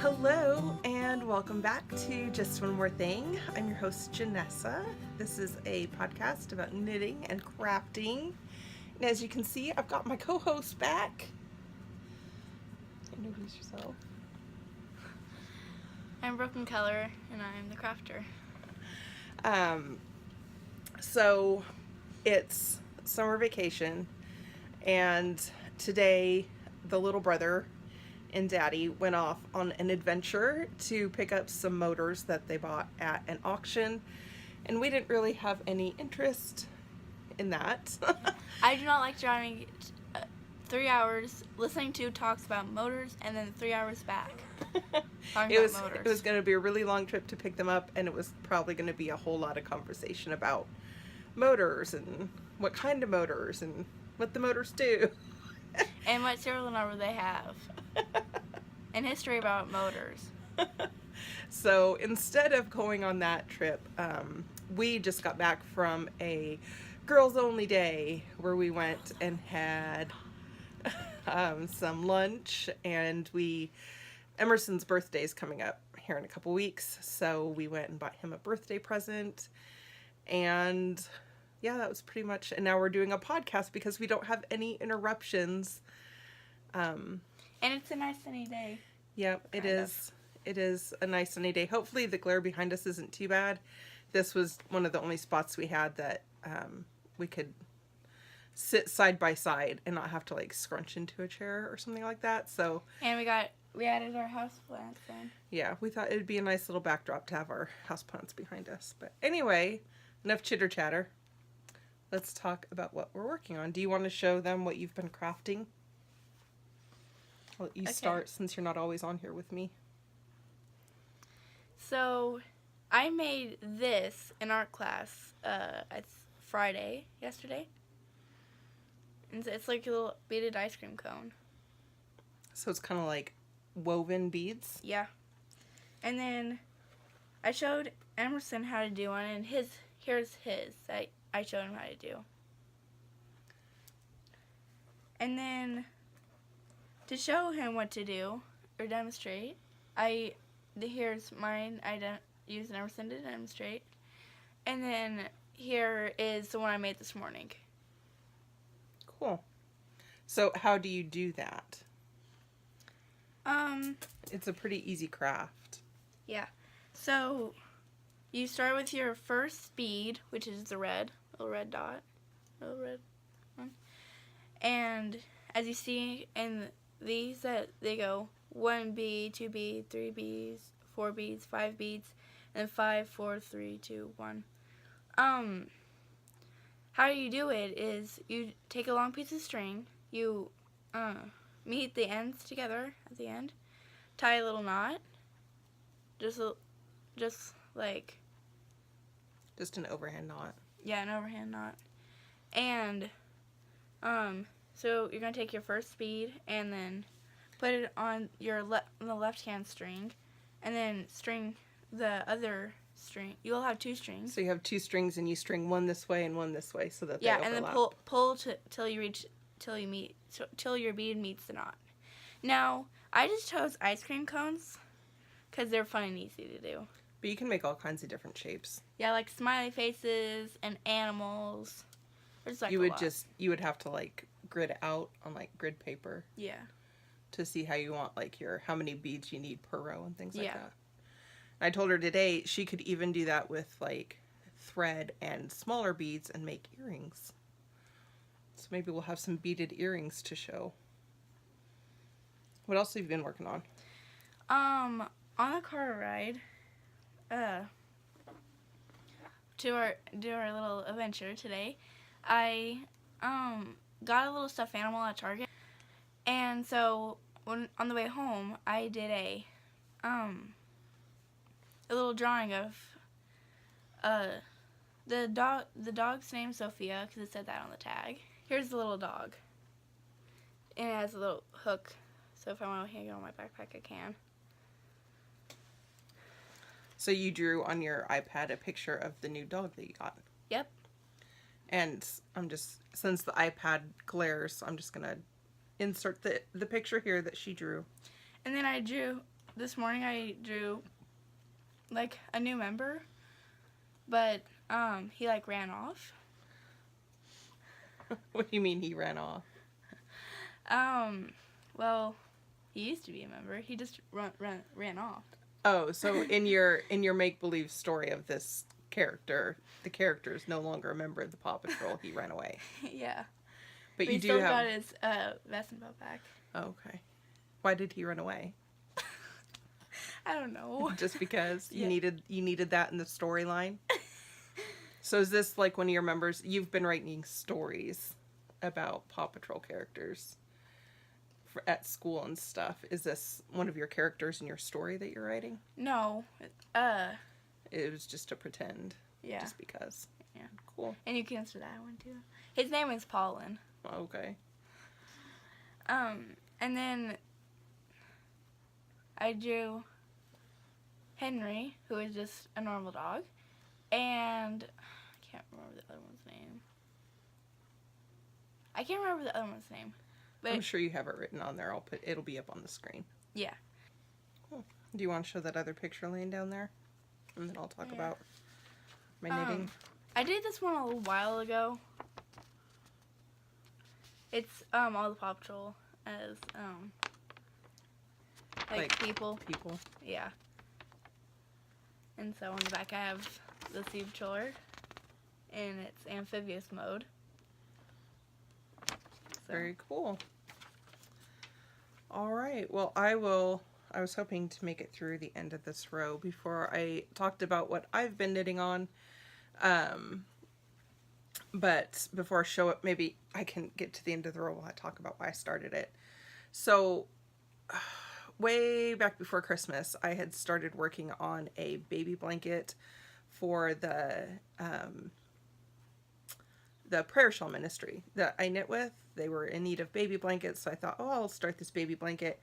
Hello and welcome back to Just One More Thing. I'm your host, Janessa. This is a podcast about knitting and crafting. And as you can see, I've got my co-host back. Introduce yourself. I'm Brooklyn Keller, and I'm the crafter. So it's summer vacation, and today the little brother and Daddy went off on an adventure to pick up some motors that they bought at an auction, and we didn't really have any interest in that. I do not like driving 3 hours listening to talks about motors and then 3 hours back talking about motors. It was going to be a really long trip to pick them up, and it was probably going to be a whole lot of conversation about motors and what kind of motors and what the motors do. And what serial number they have. And history about motors. So instead of going on that trip, we just got back from a girls only day where we went and had some lunch, and Emerson's birthday is coming up here in a couple weeks, so we went and bought him a birthday present, and yeah, that was pretty much, and now we're doing a podcast because we don't have any interruptions. And it's a nice sunny day. Yep, it is. It is a nice sunny day. Hopefully the glare behind us isn't too bad. This was one of the only spots we had that we could sit side by side and not have to like scrunch into a chair or something like that. So and we added our houseplants in. Yeah, we thought it'd be a nice little backdrop to have our houseplants behind us. But anyway, enough chitter chatter. Let's talk about what we're working on. Do you want to show them what you've been crafting? I'll let you start since you're not always on here with me. So, I made this in art class. It's Friday, yesterday. And it's like a little beaded ice cream cone. So it's kind of like woven beads? Yeah. And then I showed Emerson how to do one, and here's his that I showed him how to do. And then to show him what to do or demonstrate, here's mine. I don't use an Emerson to demonstrate. And then here is the one I made this morning. Cool. So how do you do that? It's a pretty easy craft. Yeah. So you start with your first bead, which is the little red dot, little red one. And as you see in these, that they go 1 bead, 2 bead, 3 beads, 4 beads, 5 beads, and 5, 4, 3, 2, 1. How you do it is you take a long piece of string, you meet the ends together at the end, tie a little knot, just an overhand knot. Yeah, an overhand knot. And so you're gonna take your first bead and then put it on the left hand string, and then string the other string. You'll have 2 strings. So you have 2 strings, and you string one this way and one this way so that they overlap. And then pull till your bead meets the knot. Now I just chose ice cream cones because they're fun and easy to do. But you can make all kinds of different shapes. Yeah, like smiley faces and animals. There's like you would have to like grid out on like grid paper. Yeah. To see how you want like how many beads you need per row and things like that. I told her today she could even do that with like thread and smaller beads and make earrings. So maybe we'll have some beaded earrings to show. What else have you been working on? On a car ride, to our little adventure today, I got a little stuffed animal at Target, and so on the way home, I did a little drawing of the dog. The dog's name is Sophia because it said that on the tag. Here's the little dog, and it has a little hook, so if I want to hang it on my backpack, I can. So you drew on your iPad a picture of the new dog that you got. Yep. And since the iPad glares, I'm just going to insert the picture here that she drew. And then I drew this morning I drew like a new member, but he like ran off. What do you mean he ran off? Well, he used to be a member. He just ran off. Oh, so in your make-believe story of this character, the character is no longer a member of the Paw Patrol. He ran away. Yeah. But you he do still have... got his vest and belt back. Oh, okay. Why did he run away? I don't know. Just because Yeah. you needed that in the storyline? So is this like one of your members? You've been writing stories about Paw Patrol characters at school and stuff. Is this one of your characters in your story that you're writing? No. It was just to pretend. Yeah. Just because. Yeah. Cool. And you can answer that one too. His name is Paulin. Okay. And then I drew Henry, who is just a normal dog, and I can't remember the other one's name. But I'm sure you have it written on there. It'll be up on the screen. yeah. Cool. Do you want to show that other picture laying down there? And then I'll talk Yeah. about my knitting. I did this one a little while ago. It's all the Paw Patrol as like people. People. Yeah. And so on the back I have the Sea Patroller in its amphibious mode. So, Very cool. All right. Well, I was hoping to make it through the end of this row before I talked about what I've been knitting on. But before I show it, maybe I can get to the end of the row while I talk about why I started it. So, way back before Christmas, I had started working on a baby blanket for the prayer shawl ministry that I knit with. They were in need of baby blankets, so I thought, oh, I'll start this baby blanket.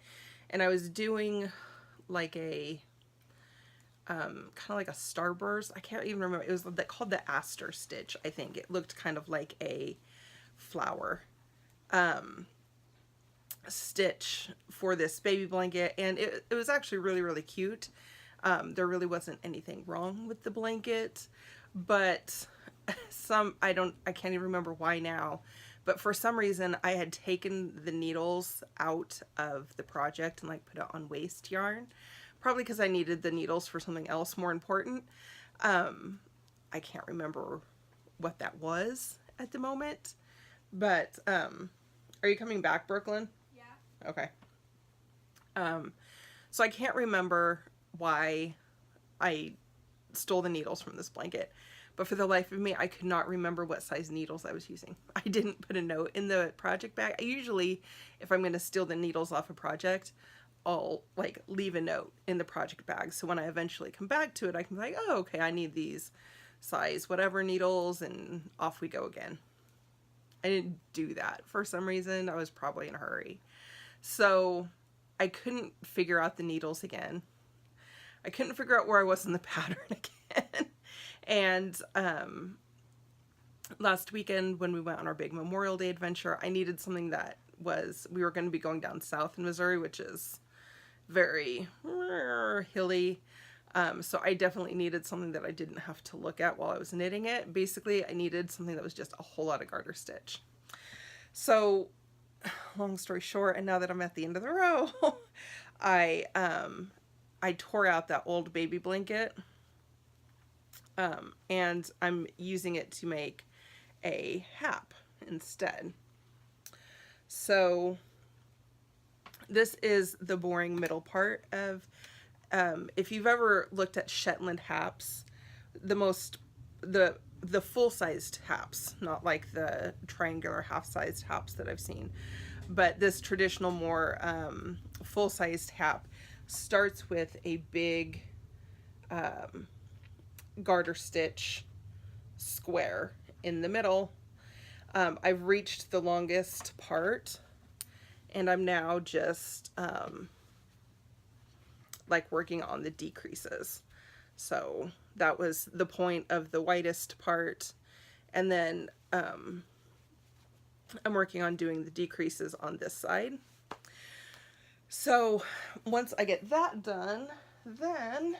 And I was doing like a kind of like a starburst. I can't even remember. It was called the Aster stitch, I think. It looked kind of like a flower stitch for this baby blanket, and it was actually really, really cute. There really wasn't anything wrong with the blanket, but I can't even remember why now, but for some reason I had taken the needles out of the project and like put it on waste yarn, probably because I needed the needles for something else more important. I can't remember what that was at the moment, but are you coming back, Brooklyn? Yeah. Okay. So I can't remember why I stole the needles from this blanket, but for the life of me, I could not remember what size needles I was using. I didn't put a note in the project bag. I usually, if I'm going to steal the needles off a project, I'll like leave a note in the project bag. So when I eventually come back to it, I can be like, oh, okay, I need these size whatever needles, and off we go again. I didn't do that for some reason. I was probably in a hurry. So I couldn't figure out the needles again. I couldn't figure out where I was in the pattern again. And last weekend when we went on our big Memorial Day adventure, I needed something that we were going to be going down south in Missouri, which is very hilly. So I definitely needed something that I didn't have to look at while I was knitting it. Basically, I needed something that was just a whole lot of garter stitch. So long story short, and now that I'm at the end of the row, I tore out that old baby blanket, and I'm using it to make a hap instead. So this is the boring middle part of, if you've ever looked at Shetland haps, the full-sized haps, not like the triangular half-sized haps that I've seen, but this traditional more full-sized hap starts with a big garter stitch square in the middle. I've reached the longest part, and I'm now just like working on the decreases. So that was the point of the widest part, and then I'm working on doing the decreases on this side. So once I get that done, then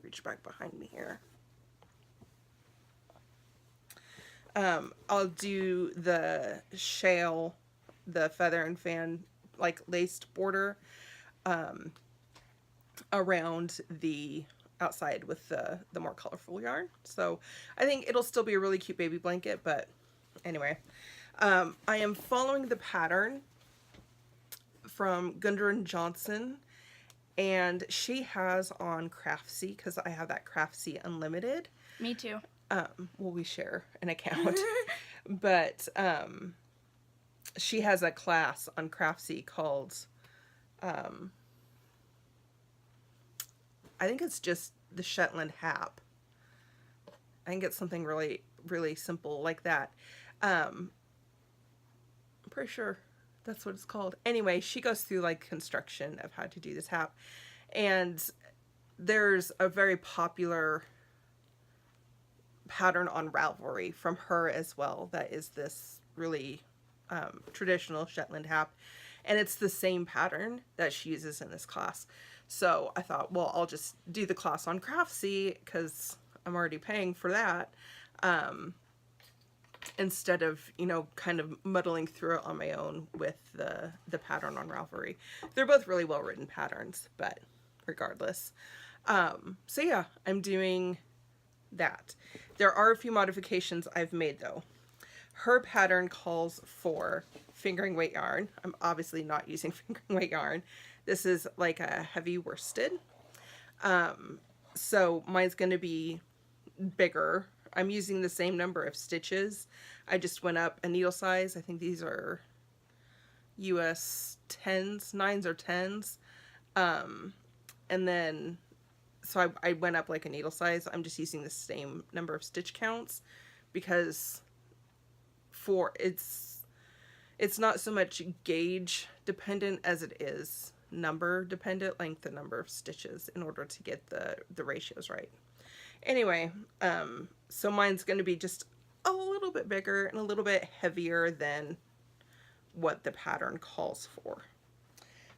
reach back behind me here. I'll do the shale, the feather and fan like laced border around the outside with the more colorful yarn. So I think it'll still be a really cute baby blanket, but anyway. I am following the pattern from Gundren Johnson, and she has on Craftsy, because I have that Craftsy Unlimited. Me too. Well, we share an account, but she has a class on Craftsy called, I think it's just the Shetland Hap. I think it's something really, really simple like that. I'm pretty sure that's what it's called. Anyway, she goes through like construction of how to do this hap, and there's a very popular pattern on Ravelry from her as well that is this really traditional Shetland hap, and it's the same pattern that she uses in this class. So I thought, well, I'll just do the class on Craftsy because I'm already paying for that, instead of, you know, kind of muddling through it on my own with the pattern on Ravelry. They're both really well written patterns, but regardless. So yeah, I'm doing that. There are a few modifications I've made though. Her pattern calls for fingering weight yarn. I'm obviously not using fingering weight yarn. This is like a heavy worsted. So mine's going to be bigger. I'm using the same number of stitches. I just went up a needle size. I think these are US 10s, 9s or 10s. And then, so I went up like a needle size. I'm just using the same number of stitch counts because it's not so much gauge dependent as it is number dependent, like the number of stitches, in order to get the ratios right. Anyway, so mine's going to be just a little bit bigger and a little bit heavier than what the pattern calls for.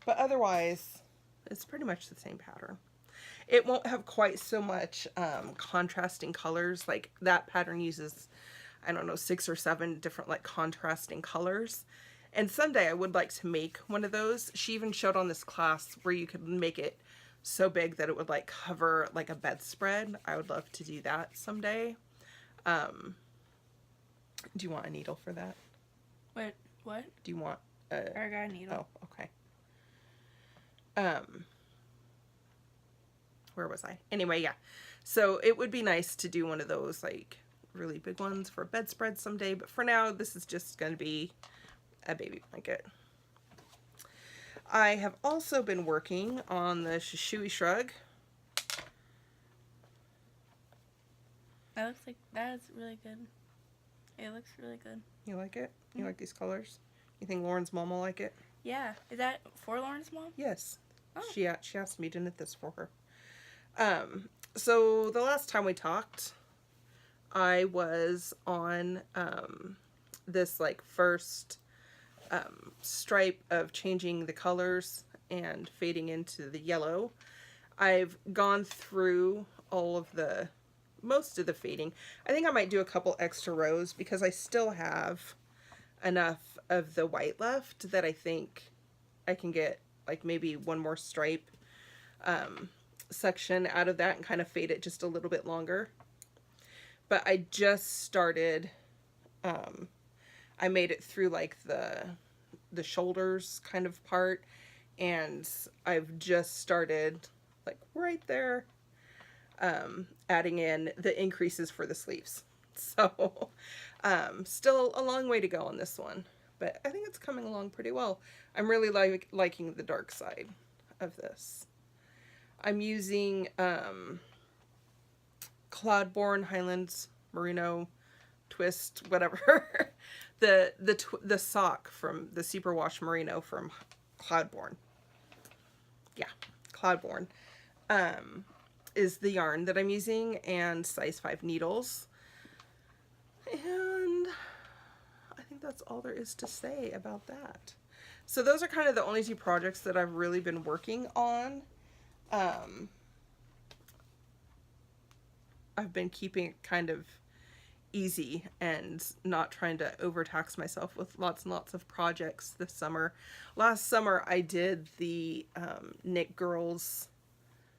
But otherwise, it's pretty much the same pattern. It won't have quite so much contrasting colors. Like that pattern uses, I don't know, 6 or 7 different like contrasting colors. And someday I would like to make one of those. She even showed on this class where you could make it so big that it would like cover like a bedspread. I would love to do that someday. Do you want a needle for that? Wait, what? Do you want I got a needle. Oh, okay. Where was I? Anyway, yeah. So it would be nice to do one of those like really big ones for a bedspread someday, but for now this is just going to be a baby blanket. I have also been working on the Shishui Shrug. That looks like, that is really good. It looks really good. You like it? You Mm-hmm. like these colors? You think Lauren's mom will like it? Yeah. Is that for Lauren's mom? Yes. Oh. She asked me to knit this for her. So the last time we talked, I was on this like first stripe of changing the colors and fading into the yellow. I've gone through most of the fading. I think I might do a couple extra rows because I still have enough of the white left that I think I can get like maybe one more stripe section out of that and kind of fade it just a little bit longer. But I just started, I made it through like the shoulders kind of part, and I've just started like right there adding in the increases for the sleeves. So still a long way to go on this one, but I think it's coming along pretty well. I'm really liking the dark side of this. I'm using Cloudborne Highlands Merino twist, whatever. the sock from the Superwash Merino from Cloudborne. Yeah, Cloudborne is the yarn that I'm using, and size 5 needles. And I think that's all there is to say about that. So those are kind of the only two projects that I've really been working on. I've been keeping it kind of easy and not trying to overtax myself with lots and lots of projects this summer. Last summer I did the Knit Girls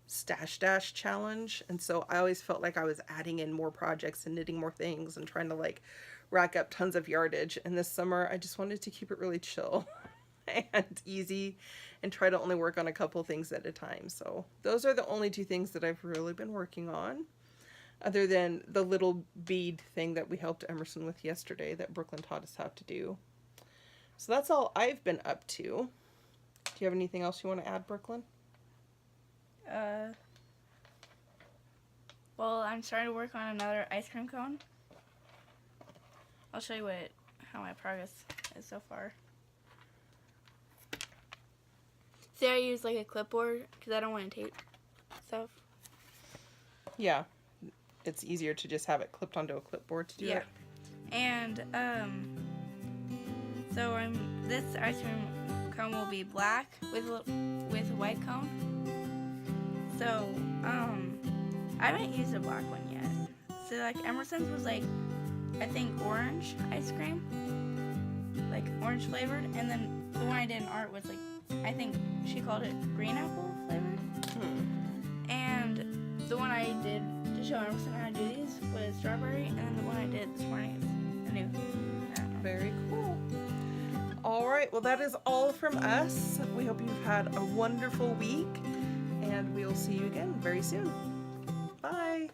Stash Dash challenge, and so I always felt like I was adding in more projects and knitting more things and trying to like rack up tons of yardage. And this summer I just wanted to keep it really chill and easy and try to only work on a couple things at a time. So those are the only two things that I've really been working on, other than the little bead thing that we helped Emerson with yesterday that Brooklyn taught us how to do. So that's all I've been up to. Do you have anything else you want to add, Brooklyn? Well, I'm starting to work on another ice cream cone. I'll show you how my progress is so far. See, I use like a clipboard because I don't want to tape stuff. Yeah, it's easier to just have it clipped onto a clipboard to do it. And so this ice cream cone will be black with a white cone. So I haven't used a black one yet. So like Emerson's was like, I think orange ice cream, like orange flavored, and then the one I did in art was like, I think she called it green apple flavored. And the one I did to show Emerson how to do these was strawberry, and then the one I did this morning is a new. I don't know. Very cool. All right, well, that is all from us. We hope you've had a wonderful week, and we'll see you again very soon. Bye.